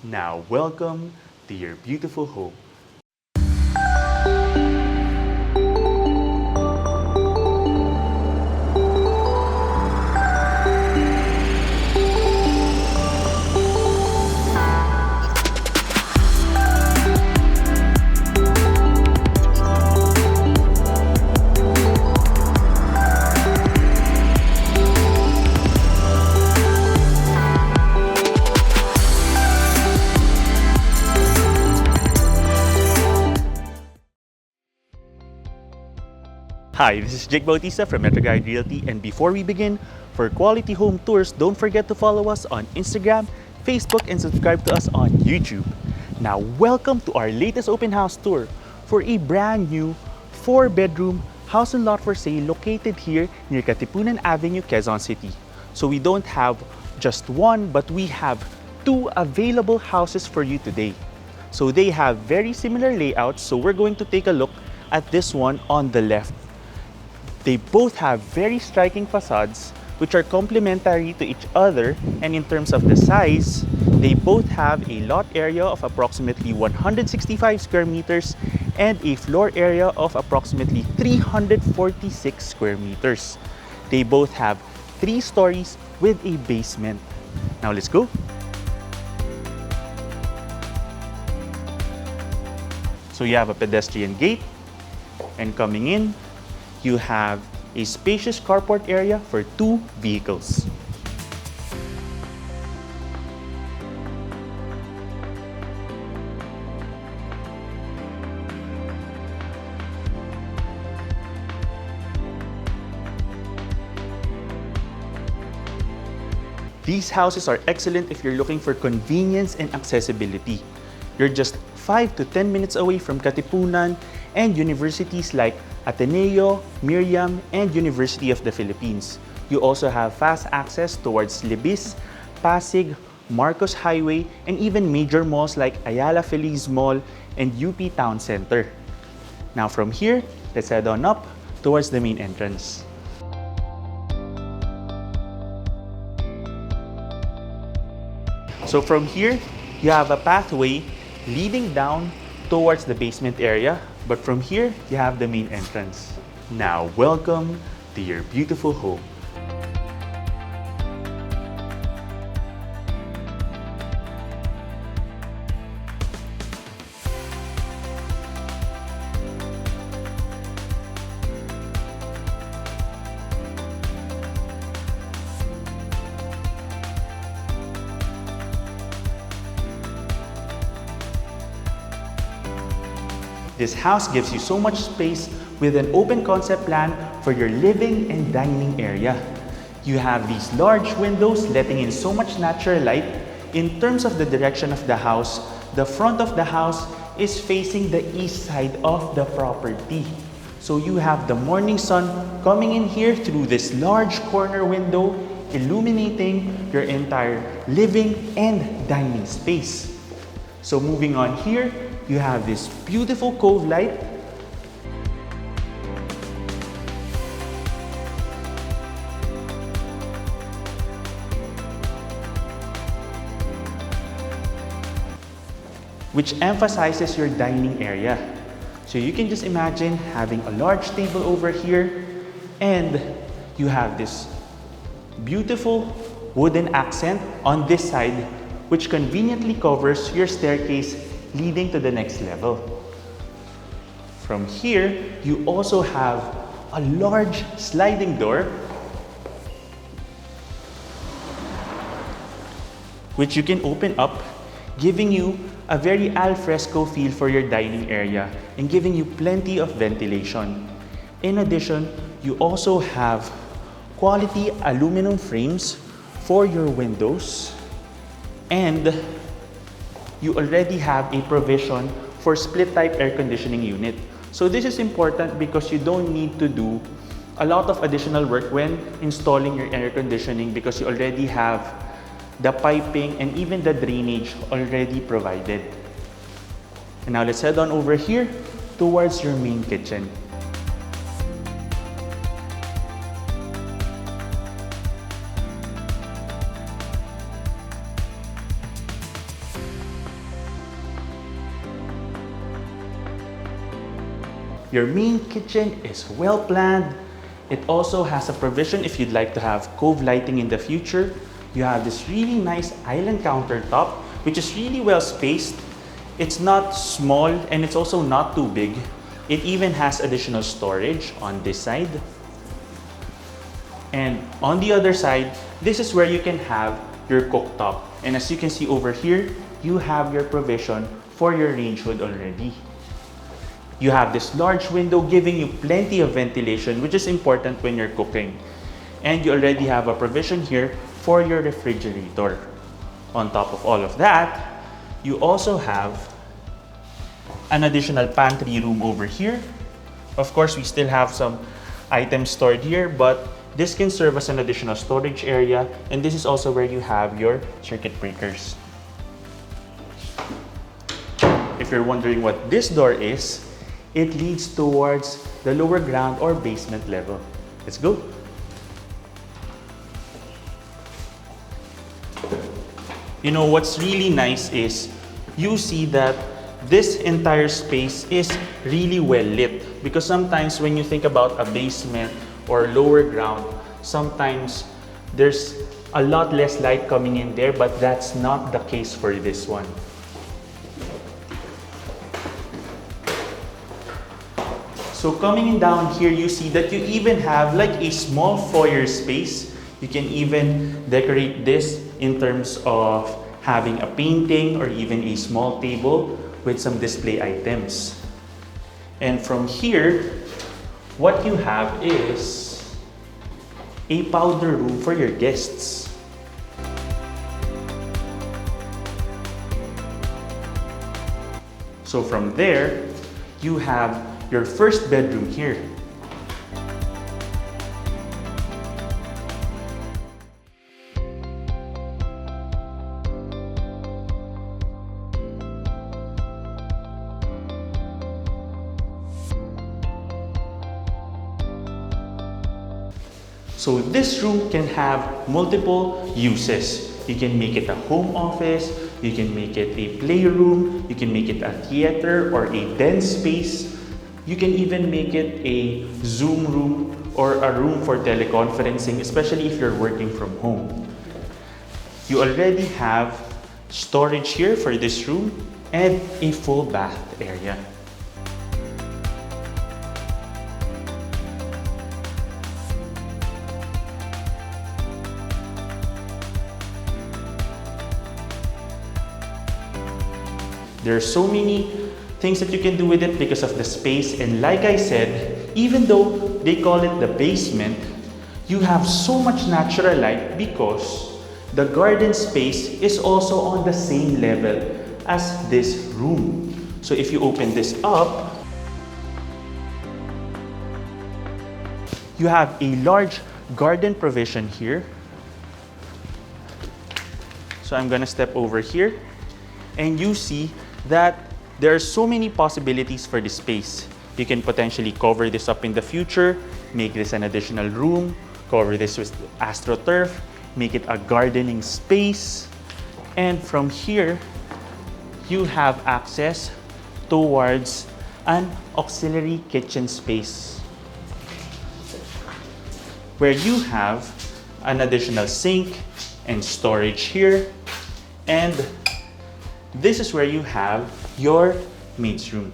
Now, welcome to your beautiful home. Hi, this is Bautista from MetroGuide Realty, and before we begin, for quality home tours, don't forget to follow us on Instagram, Facebook, and subscribe to us on YouTube. Now, welcome to our latest open house tour for a brand new 4-bedroom house and lot for sale located here near Katipunan Avenue, Quezon City. So we don't have just one, but we have 2 available houses for you today. So they have very similar layouts, so we're going to take a look at this one on the left. They both have very striking facades which are complementary to each other, and in terms of the size, they both have a lot area of approximately 165 square meters and a floor area of approximately 346 square meters. They both have 3 stories with a basement. Now let's go. So you have a pedestrian gate, and coming in, you have a spacious carport area for 2 vehicles. These houses are excellent if you're looking for convenience and accessibility. You're just 5 to 10 minutes away from Katipunan and universities like Ateneo, Miriam, and University of the Philippines. You also have fast access towards Libis, Pasig, Marcos Highway, and even major malls like Ayala Feliz Mall and UP Town Center. Now from here, let's head on up towards the main entrance. So from here, you have a pathway leading down towards the basement area, but from here, you have the main entrance. Now, welcome to your beautiful home. This house gives you so much space with an open concept plan for your living and dining area. You have these large windows letting in so much natural light. In terms of the direction of the house, the front of the house is facing the east side of the property. So you have the morning sun coming in here through this large corner window, illuminating your entire living and dining space. So moving on here, you have this beautiful cove light. Which emphasizes your dining area. So you can just imagine having a large table over here, and you have this beautiful wooden accent on this side, which conveniently covers your staircase leading to the next level. From here, you also have a large sliding door, which you can open up, giving you a very al fresco feel for your dining area and giving you plenty of ventilation. In addition, you also have quality aluminum frames for your windows, and you already have a provision for split type air conditioning unit. So this is important because you don't need to do a lot of additional work when installing your air conditioning, because you already have the piping and even the drainage already provided. And now let's head on over here towards your main kitchen. Your main kitchen is well planned. It also has a provision if you'd like to have cove lighting in the future. You have this really nice island countertop, which is really well spaced. It's not small and it's also not too big. It even has additional storage on this side. And on the other side, this is where you can have your cooktop. And as you can see over here, you have your provision for your range hood already. You have this large window giving you plenty of ventilation, which is important when you're cooking. And you already have a provision here for your refrigerator. On top of all of that, you also have an additional pantry room over here. Of course, we still have some items stored here, but this can serve as an additional storage area, and this is also where you have your circuit breakers. If you're wondering what this door is, it leads towards the lower ground or basement level. Let's go. You know, what's really nice is you see that this entire space is really well lit, because sometimes when you think about a basement or lower ground, sometimes there's a lot less light coming in there, but that's not the case for this one. So coming in down here, you see that you even have like a small foyer space. You can even decorate this in terms of having a painting or even a small table with some display items. And from here, what you have is a powder room for your guests. So from there, you have your first bedroom here. So this room can have multiple uses. You can make it a home office, you can make it a playroom, you can make it a theater or a den space. You can even make it a Zoom room or a room for teleconferencing, especially if you're working from home. You already have storage here for this room and a full bath area. There are so many things that you can do with it because of the space, and like I said, even though they call it the basement, you have so much natural light because the garden space is also on the same level as this room. So if you open this up, you have a large garden provision here. So I'm gonna step over here and you see that there are so many possibilities for this space. You can potentially cover this up in the future, make this an additional room, cover this with AstroTurf, make it a gardening space. And from here, you have access towards an auxiliary kitchen space where you have an additional sink and storage here. And this is where you have your maid's room.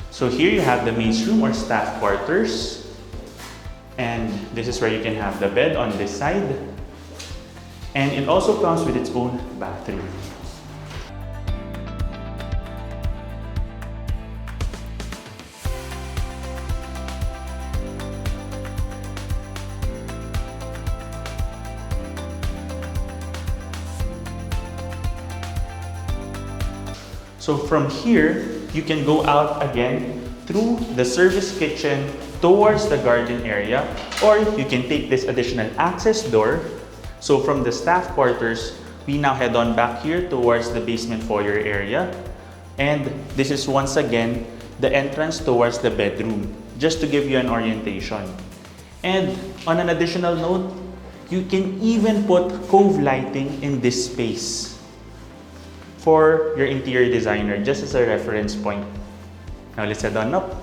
So here you have the maid's room or staff quarters. And this is where you can have the bed on this side. And it also comes with its own bathroom. So from here, you can go out again through the service kitchen towards the garden area, or you can take this additional access door. So from the staff quarters, we now head on back here towards the basement foyer area. And this is once again the entrance towards the bedroom, just to give you an orientation. And on an additional note, you can even put cove lighting in this space. for your interior designer, just as a reference point. Now let's head on up.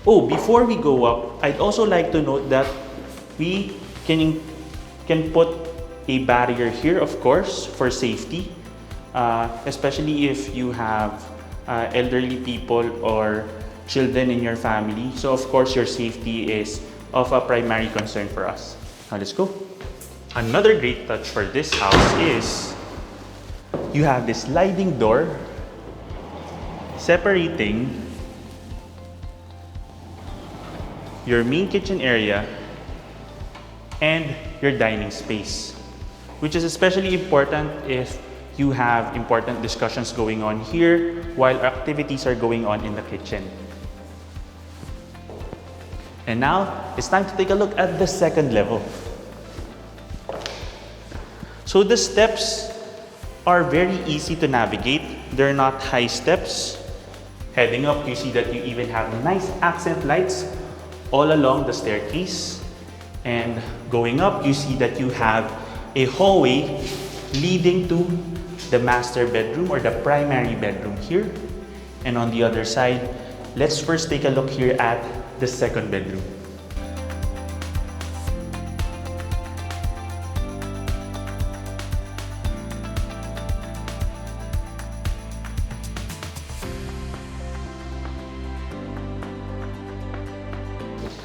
Oh, before we go up, I'd also like to note that we can put a barrier here, of course, for safety, especially if you have elderly people or children in your family. So of course, your safety is of a primary concern for us. Now let's go. Another great touch for this house is you have this sliding door separating your main kitchen area and your dining space, which is especially important if you have important discussions going on here while activities are going on in the kitchen. And now, it's time to take a look at the second level. So the steps are very easy to navigate. They're not high steps. Heading up, you see that you even have nice accent lights all along the staircase. And going up, you see that you have a hallway leading to the master bedroom or the primary bedroom here. And on the other side, let's first take a look here at the second bedroom.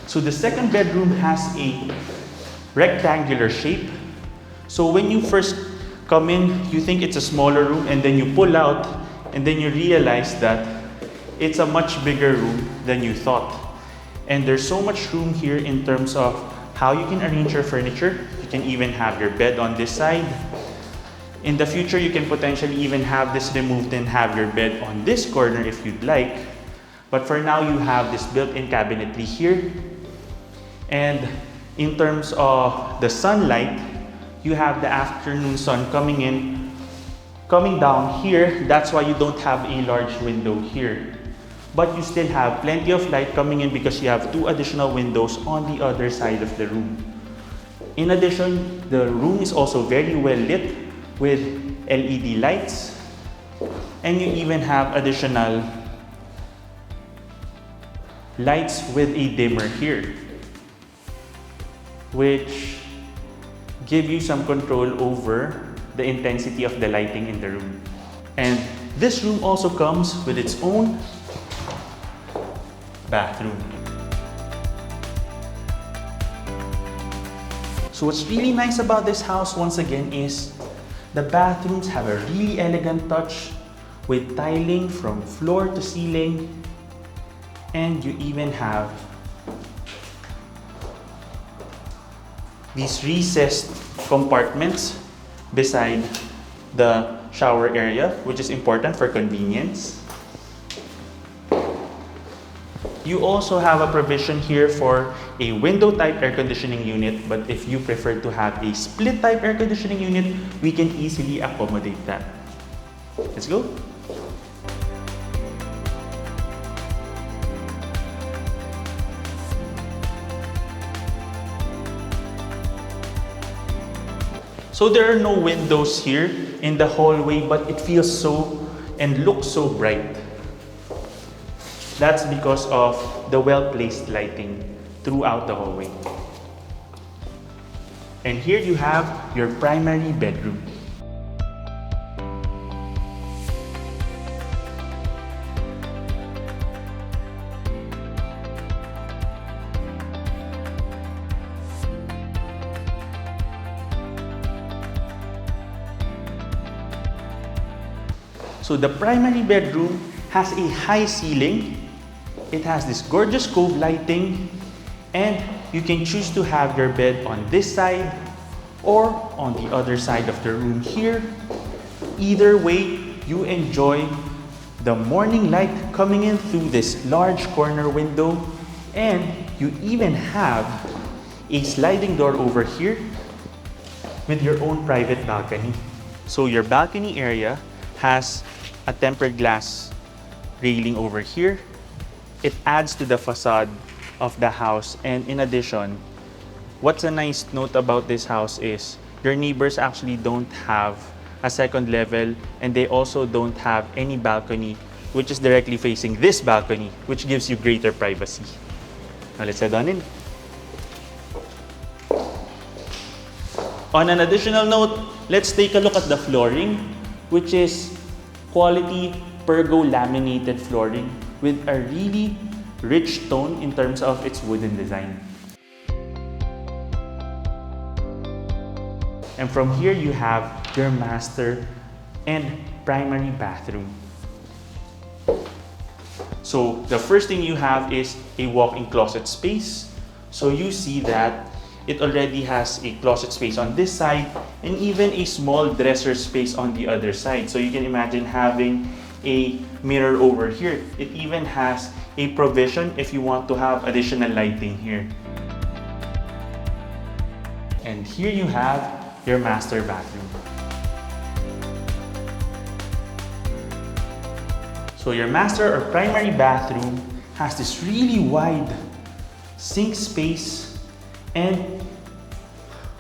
So the second bedroom has a rectangular shape. So when you first come in, you think it's a smaller room, and then you pull out and then you realize that it's a much bigger room than you thought. And there's so much room here in terms of how you can arrange your furniture. You can even have your bed on this side. In the future, you can potentially even have this removed and have your bed on this corner if you'd like. But for now, you have this built-in cabinetry here. And in terms of the sunlight, you have the afternoon sun coming down here. That's why you don't have a large window here. But you still have plenty of light coming in because you have two additional windows on the other side of the room. In addition, the room is also very well lit with LED lights. And you even have additional lights with a dimmer here, which give you some control over the intensity of the lighting in the room. And this room also comes with its own bathroom. So what's really nice about this house, once again, is the bathrooms have a really elegant touch with tiling from floor to ceiling, and you even have these recessed compartments beside the shower area, which is important for convenience. You also have a provision here for a window type air conditioning unit, but if you prefer to have a split type air conditioning unit, we can easily accommodate that. Let's go. So there are no windows here in the hallway, but it feels so and looks so bright. That's because of the well-placed lighting throughout the hallway. And here you have your primary bedroom. So the primary bedroom has a high ceiling. It has this gorgeous cove lighting, and you can choose to have your bed on this side or on the other side of the room here. Either way, you enjoy the morning light coming in through this large corner window, and you even have a sliding door over here with your own private balcony. So your balcony area has a tempered glass railing over here. It adds to the facade of the house, and in addition, what's a nice note about this house is your neighbors actually don't have a second level, and they also don't have any balcony, which is directly facing this balcony, which gives you greater privacy. Now let's head on in. On an additional note, let's take a look at the flooring, which is quality Pergo laminated flooring with a really rich tone in terms of its wooden design. And from here you have your master and primary bathroom. So the first thing you have is a walk-in closet space. So you see that it already has a closet space on this side and even a small dresser space on the other side. So you can imagine having a mirror over here. It even has a provision if you want to have additional lighting here. And here you have your master bathroom. So your master or primary bathroom has this really wide sink space, and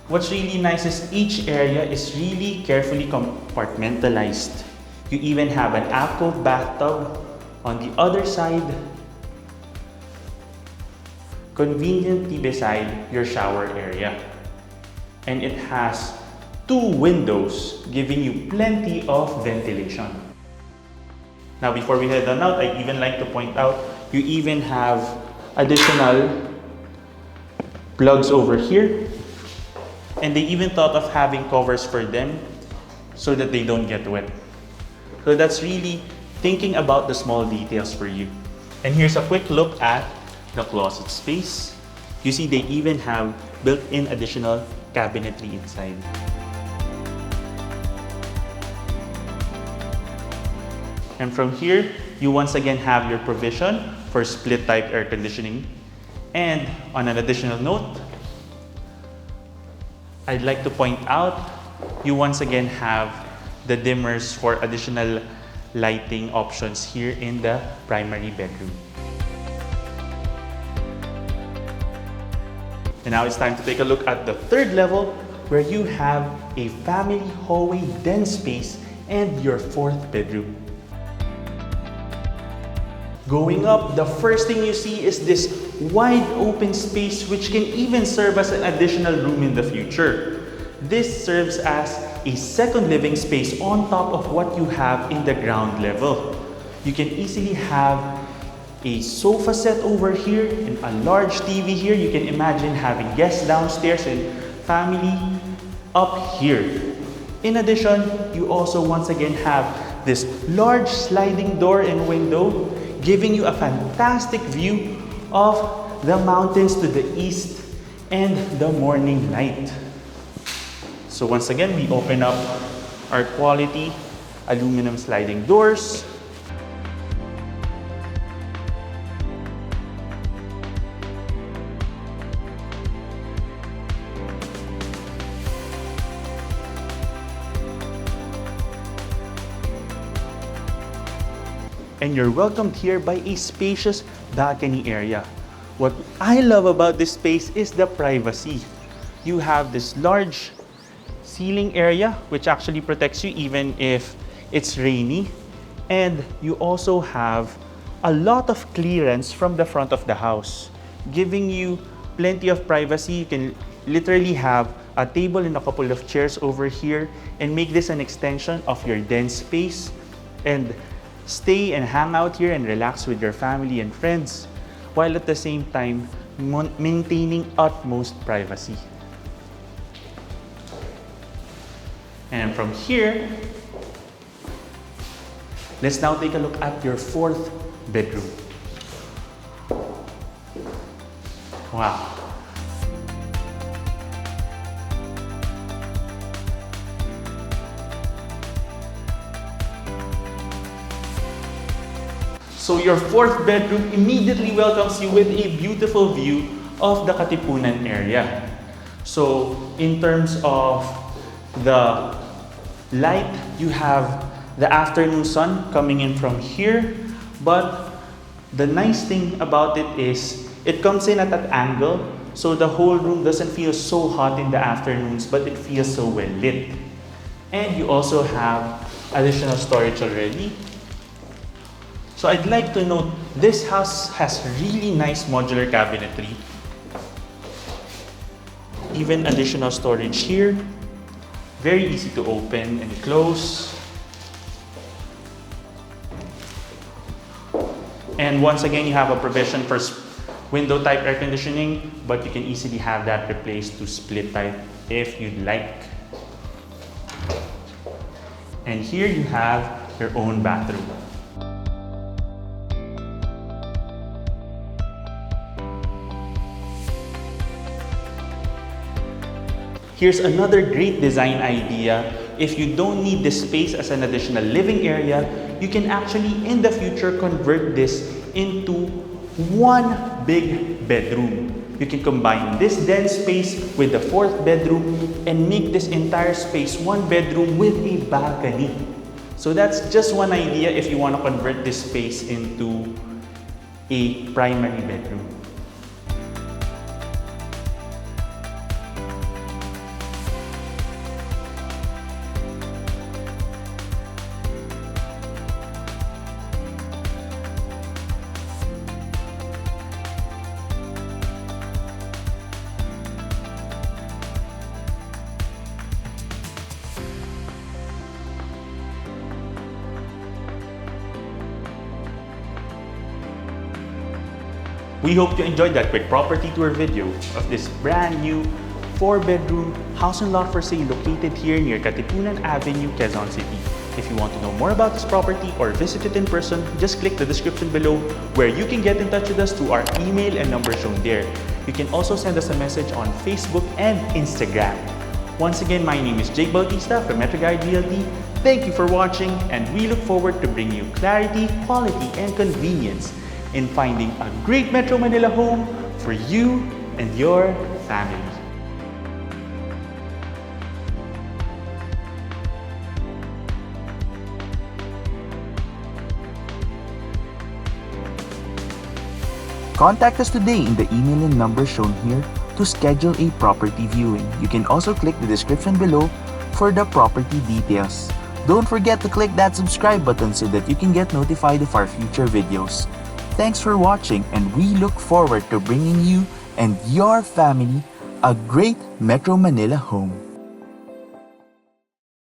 what's really nice is each area is really carefully compartmentalized. You even have an alcove bathtub on the other side, conveniently beside your shower area. And it has 2 windows giving you plenty of ventilation. Now before we head on out, I'd even like to point out you even have additional plugs over here, and they even thought of having covers for them so that they don't get wet. So that's really thinking about the small details for you. And here's a quick look at the closet space. You see they even have built-in additional cabinetry inside. And from here, you once again have your provision for split type air conditioning. And on an additional note, I'd like to point out, you once again have the dimmers for additional lighting options here in the primary bedroom. And now it's time to take a look at the third level, where you have a family hallway den space and your 4th bedroom. Going up, the first thing you see is this wide open space which can even serve as an additional room in the future. This serves as a second living space on top of what you have in the ground level. You can easily have a sofa set over here and a large TV here. You can imagine having guests downstairs and family up here. In addition, you also once again have this large sliding door and window, giving you a fantastic view of the mountains to the east and the morning light. So once again, we open up our quality aluminum sliding doors. And you're welcomed here by a spacious balcony area. What I love about this space is the privacy. You have this large ceiling area which actually protects you even if it's rainy, and you also have a lot of clearance from the front of the house, giving you plenty of privacy. You can literally have a table and a couple of chairs over here and make this an extension of your den space and stay and hang out here and relax with your family and friends, while at the same time maintaining utmost privacy. And from here, let's now take a look at your 4th bedroom. Wow. So your 4th bedroom immediately welcomes you with a beautiful view of the Katipunan area. So in terms of the light, you have the afternoon sun coming in from here, but the nice thing about it is it comes in at an angle, so the whole room doesn't feel so hot in the afternoons, but it feels so well lit. And you also have additional storage already. So I'd like to note, this house has really nice modular cabinetry. Even additional storage here. Very easy to open and close. And once again, you have a provision for window type air conditioning, but you can easily have that replaced to split type if you'd like. And here you have your own bathroom. Here's another great design idea. If you don't need this space as an additional living area, you can actually in the future convert this into one big bedroom. You can combine this den space with the fourth bedroom and make this entire space one bedroom with a balcony. So that's just one idea if you want to convert this space into a primary bedroom. We hope you enjoyed that quick property tour video of this brand new 4-bedroom house and lot for sale located here near Katipunan Avenue, Quezon City. If you want to know more about this property or visit it in person, just click the description below where you can get in touch with us through our email and number shown there. You can also send us a message on Facebook and Instagram. Once again, my name is Bautista from MetroGuide Realty. Thank you for watching, and we look forward to bringing you clarity, quality, and convenience in finding a great Metro Manila home for you and your family. Contact us today in the email and number shown here to schedule a property viewing. You can also click the description below for the property details. Don't forget to click that subscribe button so that you can get notified of our future videos. Thanks for watching, and we look forward to bringing you and your family a great Metro Manila home.